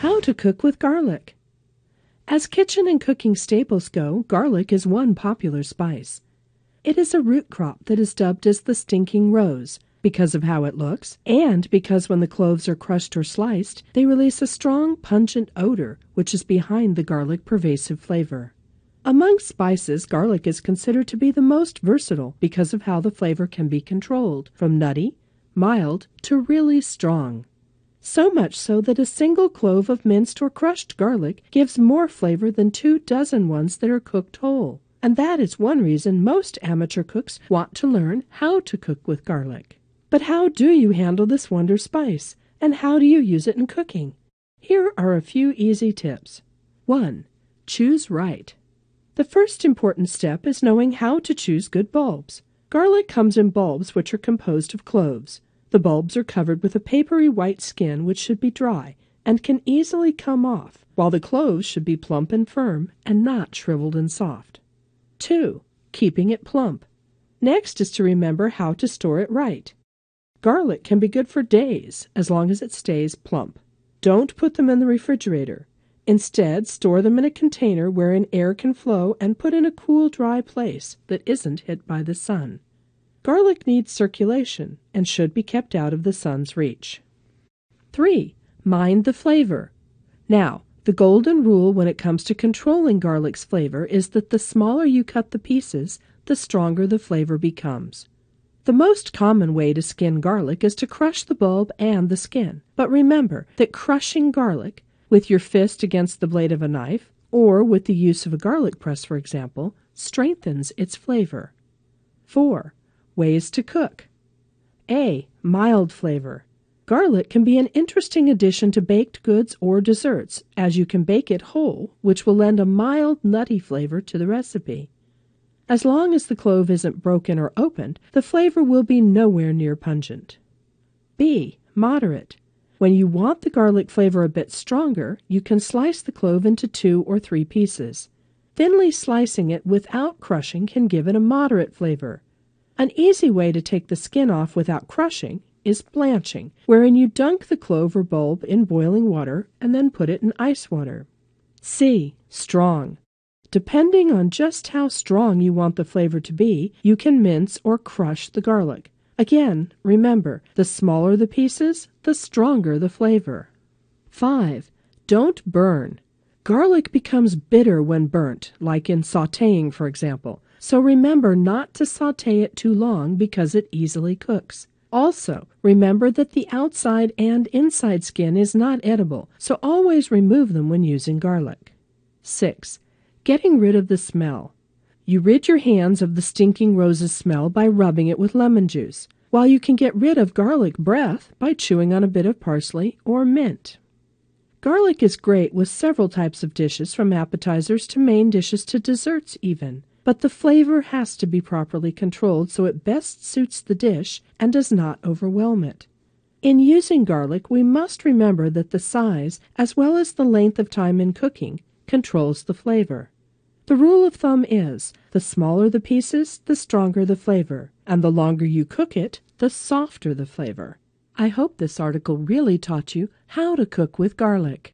How to cook with garlic. As kitchen and cooking staples go, garlic is one popular spice. It is a root crop that is dubbed as the stinking rose because of how it looks, and because when the cloves are crushed or sliced, they release a strong, pungent odor, which is behind the garlic pervasive flavor. Among spices, garlic is considered to be the most versatile because of how the flavor can be controlled, from nutty, mild, to really strong. So much so that a single clove of minced or crushed garlic gives more flavor than 24 ones that are cooked whole. And that is one reason most amateur cooks want to learn how to cook with garlic. But how do you handle this wonder spice? And how do you use it in cooking? Here are a few easy tips. 1. Choose right. The first important step is knowing how to choose good bulbs. Garlic comes in bulbs which are composed of cloves. The bulbs are covered with a papery white skin which should be dry and can easily come off, while the cloves should be plump and firm and not shriveled and soft. 2. Keeping it plump. Next is to remember how to store it right. Garlic can be good for days as long as it stays plump. Don't put them in the refrigerator. Instead, store them in a container wherein air can flow and put in a cool, dry place that isn't hit by the sun. Garlic needs circulation and should be kept out of the sun's reach. 3. Mind the flavor. Now, the golden rule when it comes to controlling garlic's flavor is that the smaller you cut the pieces, the stronger the flavor becomes. The most common way to skin garlic is to crush the bulb and the skin. But remember that crushing garlic, with your fist against the blade of a knife, or with the use of a garlic press, for example, strengthens its flavor. 4. Ways to cook. A. Mild flavor. Garlic can be an interesting addition to baked goods or desserts, as you can bake it whole, which will lend a mild, nutty flavor to the recipe. As long as the clove isn't broken or opened, the flavor will be nowhere near pungent. B. Moderate. When you want the garlic flavor a bit stronger, you can slice the clove into 2 or 3 pieces. Thinly slicing it without crushing can give it a moderate flavor. An easy way to take the skin off without crushing is blanching, wherein you dunk the clove or bulb in boiling water and then put it in ice water. C. Strong. Depending on just how strong you want the flavor to be, you can mince or crush the garlic. Again, remember, the smaller the pieces, the stronger the flavor. 5. Don't burn. Garlic becomes bitter when burnt, like in sautéing, for example. So remember not to sauté it too long because it easily cooks. Also, remember that the outside and inside skin is not edible, so always remove them when using garlic. 6. Getting rid of the smell. You rid your hands of the stinking roses smell by rubbing it with lemon juice, while you can get rid of garlic breath by chewing on a bit of parsley or mint. Garlic is great with several types of dishes, from appetizers to main dishes to desserts even. But the flavor has to be properly controlled so it best suits the dish and does not overwhelm it. In using garlic, we must remember that the size, as well as the length of time in cooking, controls the flavor. The rule of thumb is, the smaller the pieces, the stronger the flavor, and the longer you cook it, the softer the flavor. I hope this article really taught you how to cook with garlic.